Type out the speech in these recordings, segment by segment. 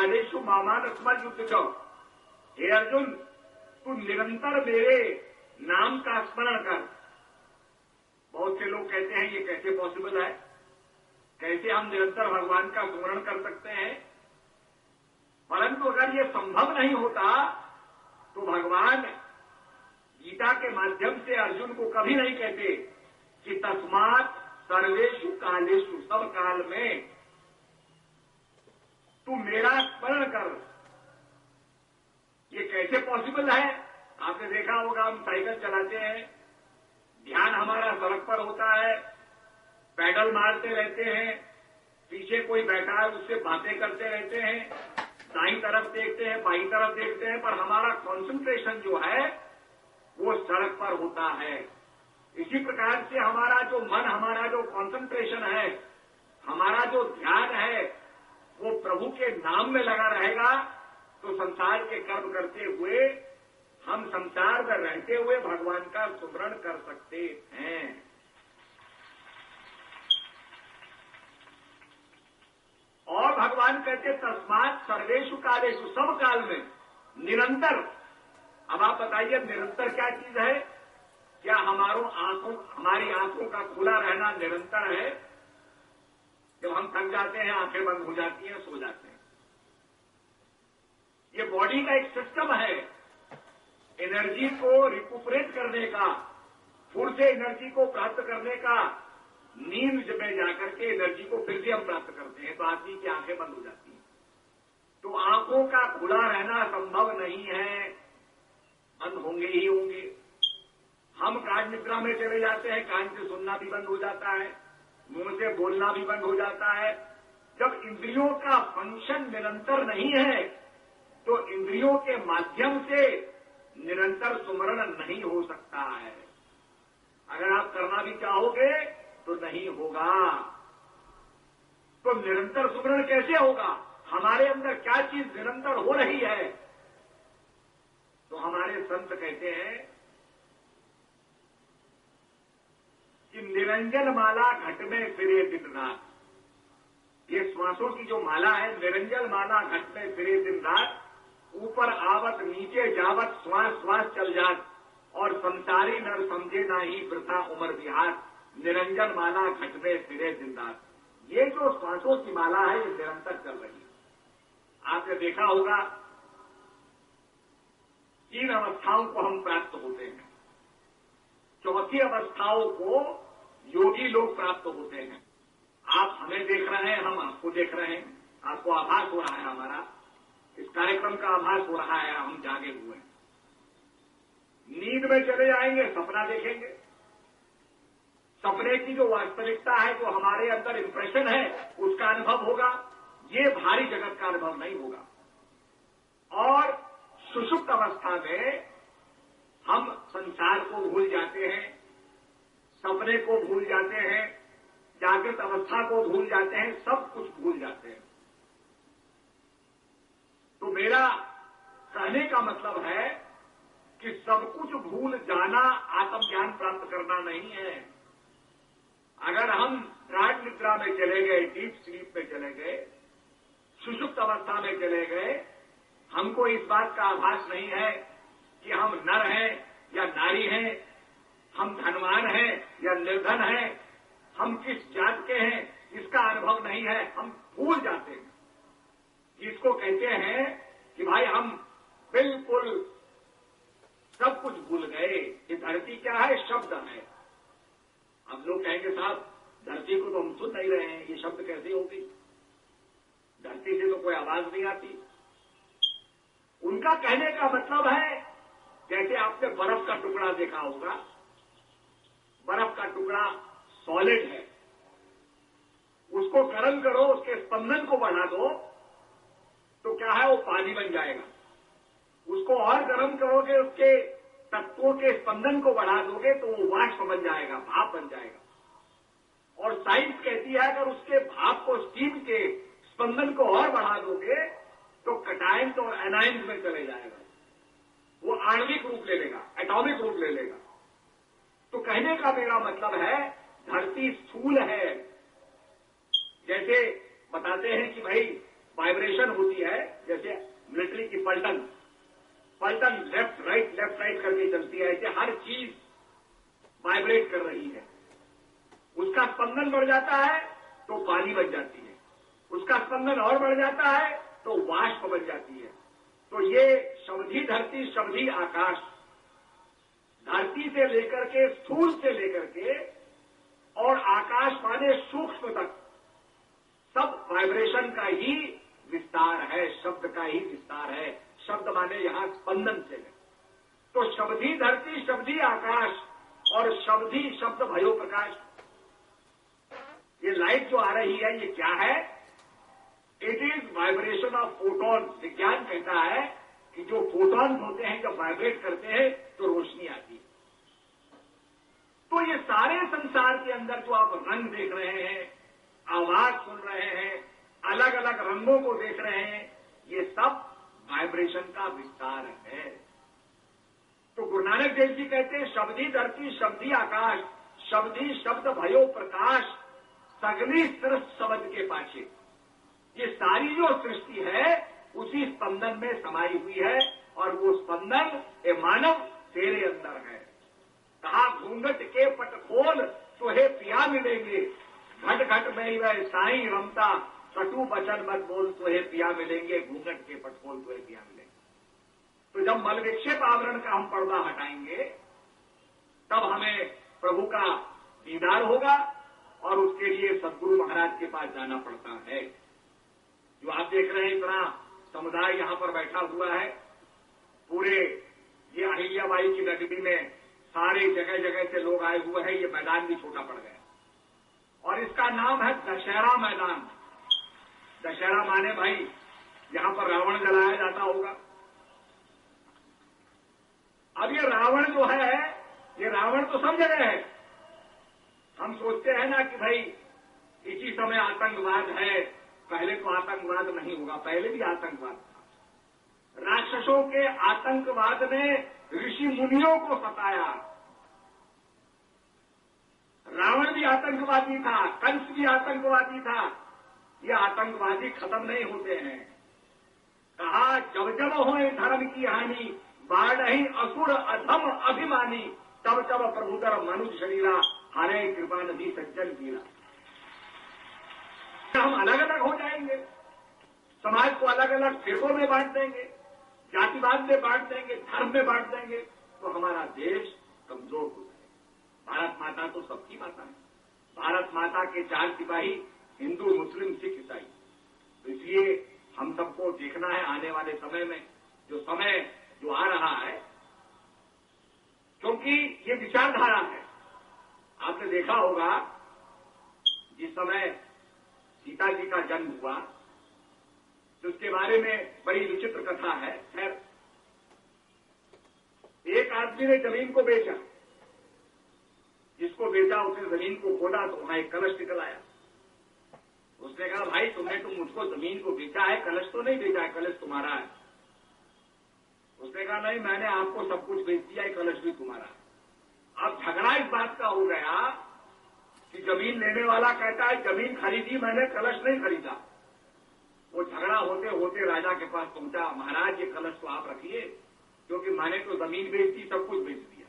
कालेषु मामान अस्मत् युद्ध। हे अर्जुन, तू निरंतर मेरे नाम का स्मरण कर। बहुत से लोग कहते हैं ये कैसे पॉसिबल है, कैसे हम निरंतर भगवान का स्मरण कर सकते हैं। परंतु अगर ये संभव नहीं होता तो भगवान गीता के माध्यम से अर्जुन को कभी नहीं कहते कि तस्मात् सर्वेषु कालेषु, सब काल में तू मेरा स्मरण कर। ये कैसे पॉसिबल है? आपने देखा होगा, हम साइकिल चलाते हैं, ध्यान हमारा सड़क पर होता है, पैडल मारते रहते हैं, पीछे कोई बैठा है उससे बातें करते रहते हैं, दाईं तरफ देखते हैं, बाईं तरफ देखते हैं, पर हमारा कंसंट्रेशन जो है वो सड़क पर होता है। इसी प्रकार से हमारा जो मन, हमारा जो कंसंट्रेशन है, हमारा जो ध्यान है, वो प्रभु के नाम में लगा रहेगा तो संसार के कर्म करते हुए हम संसार में रहते हुए भगवान का स्मरण कर सकते हैं। और भगवान कहते तस्मात् सर्वेषु कालेषु, सब काल में निरंतर। अब आप बताइए निरंतर क्या चीज है? क्या हमारी आंखों का खुला रहना निरंतर है? जब हम थक जाते हैं आंखें बंद हो जाती हैं, सो जाते हैं। ये बॉडी का एक सिस्टम है एनर्जी को रिकुपरेट करने का, फिर से एनर्जी को प्राप्त करने का। नींद में जाकर के एनर्जी को फिर से हम प्राप्त करते हैं तो आदमी की आंखें बंद हो जाती हैं। तो आंखों का खुला रहना संभव नहीं है, बंद होंगे ही होंगे। हम गाढ़ निद्रा में चले जाते हैं, कान से सुनना भी बंद हो जाता है, मुंह से बोलना भी बंद हो जाता है। जब इंद्रियों का फंक्शन निरंतर नहीं है तो इंद्रियों के माध्यम से निरंतर सुमरण नहीं हो सकता है। अगर आप करना भी चाहोगे तो नहीं होगा। तो निरंतर सुमरण कैसे होगा? हमारे अंदर क्या चीज निरंतर हो रही है? तो हमारे संत कहते हैं कि निरंजन माला घट में फिरे दिन रात। ये श्वासों की जो माला है, निरंजन माला घट में फिरे दिन रात, ऊपर आवत नीचे जावत श्वास श्वास चल जात, और संसारी नर समझे ना ही वृथा उम्र विहार। निरंजन माला घट में फिरे दिन रात। ये जो श्वासों की माला है ये निरंतर चल रही है। आपने देखा होगा 3 अवस्थाओं को हम प्राप्त होते हैं। चौथी अवस्थाओं को योगी लोग प्राप्त होते हैं। आप हमें देख रहे हैं, हम आपको देख रहे हैं, आपको आभास हो रहा है, हमारा इस कार्यक्रम का आभास हो रहा है, हम जागे हुए हैं। नींद में चले जाएंगे, सपना देखेंगे। सपने की जो वास्तविकता है, जो हमारे अंदर इंप्रेशन है, उसका अनुभव होगा। ये भारी जगत का अनुभव नहीं होगा। और सुषुप्त अवस्था में हम संसार को भूल जाते हैं, सपने को भूल जाते हैं, जागृत अवस्था को भूल जाते हैं, सब कुछ भूल जाते हैं। तो मेरा कहने का मतलब है कि सब कुछ भूल जाना आत्मज्ञान प्राप्त करना नहीं है। अगर हम गाढ़ निद्रा में चले गए, डीप स्लीप में चले गए, सुषुप्त अवस्था में चले गए, हमको इस बात का आभास नहीं है कि हम नर हैं या नारी हैं, हम धनवान हैं या निर्धन हैं, हम किस जात के हैं, इसका अनुभव नहीं है। हम भूल जाते हैं। इसको कहते हैं कि भाई हम बिल्कुल सब कुछ भूल गए। ये धरती क्या है? शब्द है। हम लोग कहेंगे साहब धरती को तो हम सुन नहीं रहे हैं, ये शब्द कैसे होगी? धरती से तो कोई आवाज नहीं आती। उनका कहने का मतलब है जैसे आपने बर्फ का टुकड़ा देखा होगा, बर्फ का टुकड़ा सॉलिड है, उसको गर्म करो, उसके स्पंदन को बढ़ा दो तो क्या है, वो पानी बन जाएगा। उसको और गर्म करोगे, उसके तत्वों के स्पंदन को बढ़ा दोगे तो वो वाष्प बन जाएगा, भाप बन जाएगा। और साइंस कहती है अगर उसके भाप को, स्टीम के स्पंदन को और बढ़ा दोगे तो कटायंस और एनायंस में चले जाएगा, वो आणविक रूप ले लेगा, एटॉमिक रूप ले लेगा। तो कहने का मेरा मतलब है धरती स्थूल है। जैसे बताते हैं कि भाई वाइब्रेशन होती है, जैसे मिलिट्री की पलटन लेफ्ट राइट करके चलती है, ऐसे हर चीज वाइब्रेट कर रही है। उसका स्पंदन बढ़ जाता है तो पानी बन जाती है, उसका स्पंदन और बढ़ जाता है तो वाष्प बन जाती है। तो ये शब्दी धरती शब्दी आकाश, धरती से लेकर के स्थूल से लेकर के और आकाश माने सूक्ष्म तक सब वाइब्रेशन का ही विस्तार है, शब्द का ही विस्तार है। शब्द माने यहां स्पंदन से है। तो शब्दी धरती शब्दी आकाश और शब्दी शब्द भयो प्रकाश, ये लाइट जो आ रही है ये क्या है? It is vibration of photon. विज्ञान कहता है कि जो फोटॉन्स होते हैं जब वाइब्रेट करते हैं तो रोशनी आती है। तो ये सारे संसार के अंदर जो आप रंग देख रहे हैं, आवाज सुन रहे हैं, अलग अलग रंगों को देख रहे हैं, ये सब वाइब्रेशन का विस्तार है। तो गुरु नानक देव जी कहते हैं शब्दी धरती शब्दी आकाश, शब्दी शब्द भयो प्रकाश, सगली सृष्टि शब्द के पाछे। ये सारी जो सृष्टि है उसी स्पंदन में समाई हुई है और वो स्पंदन ये मानव तेरे अंदर है। कहा घूंघट के पट खोल तोहे पिया मिलेंगे, घट घट में वह साईं रमता, कटु बचन मत बोल तोहे पिया मिलेंगे, घूंघट के पट खोल तोहे पिया मिलेंगे। तो जब मल विक्षेप आवरण का हम पर्दा हटाएंगे तब हमें प्रभु का दीदार होगा और उसके लिए सदगुरु महाराज के पास जाना पड़ता है। जो आप देख रहे हैं इतना समुदाय यहां पर बैठा हुआ है, पूरे ये अहिल्याबाई की नगरी में सारे जगह जगह से लोग आए हुए हैं। ये मैदान भी छोटा पड़ गया और इसका नाम है दशहरा मैदान। दशहरा माने भाई यहां पर रावण जलाया जाता होगा। अब ये रावण जो है, ये रावण तो सब जगह है। हम सोचते हैं ना कि भाई इसी समय आतंकवाद है, पहले तो आतंकवाद नहीं होगा, पहले भी आतंकवाद था। राक्षसों के आतंकवाद ने ऋषि मुनियों को सताया। रावण भी आतंकवादी था, कंस भी आतंकवादी था। ये आतंकवादी खत्म नहीं होते हैं। कहा जब जब होए धर्म की हानि, बाढ़हि असुर अधम अभिमानी, तब तब प्रभुतर मनुष्य शरीरा, हरे कृपा नदी सज्जन कीरा। हम अलग अलग हो जाएंगे, समाज को अलग अलग फिरकों में बांट देंगे, जातिवाद में बांट देंगे, धर्म में बांट देंगे, तो हमारा देश कमजोर हो जाएगा। भारत माता तो सबकी माता है। भारत माता के 4 सिपाही हिंदू मुस्लिम सिख ईसाई। तो इसलिए हम सबको देखना है आने वाले समय में जो आ रहा है, क्योंकि ये विचारधारा है। आपने देखा होगा जिस समय सीता जी का जन्म हुआ तो उसके बारे में बड़ी विचित्र कथा है। खैर, एक आदमी ने जमीन को बेचा, जिसको बेचा उसने जमीन को खोदा तो वहां एक कलश निकल आया। उसने कहा भाई तुमने तो मुझको जमीन को बेचा है, कलश तो नहीं बेचा है, कलश तुम्हारा है। उसने कहा नहीं, मैंने आपको सब कुछ बेच दिया, कलश भी तुम्हारा है। अब झगड़ा इस बात का हो गया कि जमीन लेने वाला कहता है जमीन खरीदी मैंने, कलश नहीं खरीदा। वो झगड़ा होते होते राजा के पास पहुंचा, महाराज ये कलश तो आप रखिए, क्योंकि मैंने तो जमीन बेच दी, सब कुछ बेच दिया।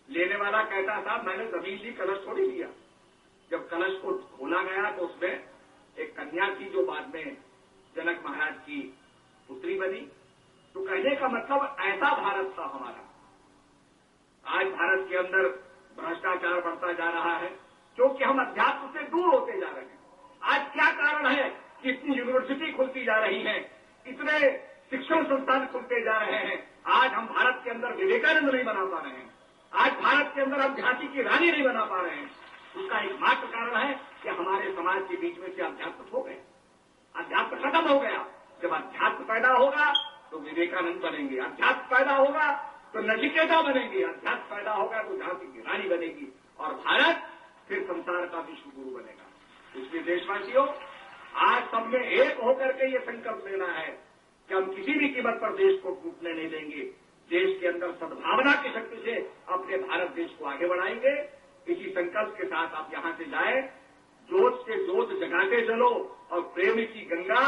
लेने वाला कहता था मैंने जमीन ली, कलश थोड़ी लिया। जब कलश को खोला गया तो उसमें एक कन्या थी जो बाद में जनक महाराज की पुत्री बनी। तो कहने का मतलब ऐसा भारत था हमारा। आज भारत के अंदर भ्रष्टाचार बढ़ता जा रहा है क्योंकि हम अध्यात्म से दूर होते जा रहे हैं। आज क्या कारण है कि इतनी यूनिवर्सिटी खुलती जा रही है, इतने शिक्षण संस्थान खुलते जा रहे हैं। आज हम भारत के अंदर विवेकानंद नहीं बना पा रहे हैं, आज भारत के अंदर हम झांसी की रानी नहीं बना पा रहे हैं। उसका एकमात्र कारण है कि हमारे समाज के बीच में से अध्यात्म हो गए, अध्यात्म खत्म हो गया। जब अध्यात्म पैदा होगा तो विवेकानंद बनेंगे, अध्यात्म पैदा होगा तो नचिकेता बनेंगे, अध्यात्म पैदा होगा तो झांसी की रानी बनेगी और भारत फिर संसार का विश्व गुरु बनेगा। इसलिए देशवासियों, आज सब में एक होकर के ये संकल्प लेना है कि हम किसी भी कीमत पर देश को टूटने नहीं देंगे। देश के अंदर सद्भावना की शक्ति से अपने भारत देश को आगे बढ़ाएंगे। इसी संकल्प के साथ आप यहां से जाएं, जोत से जोत जगाते चलो और प्रेम की गंगा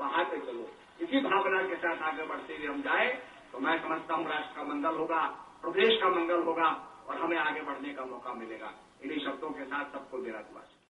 बहाते चलो। इसी भावना के साथ आगे बढ़ते हुए हम जाए तो मैं समझता हूं राष्ट्र का मंगल होगा, प्रदेश का मंगल होगा और हमें आगे बढ़ने का मौका मिलेगा। इन्हीं शब्दों के साथ सबको मेरा दुआ।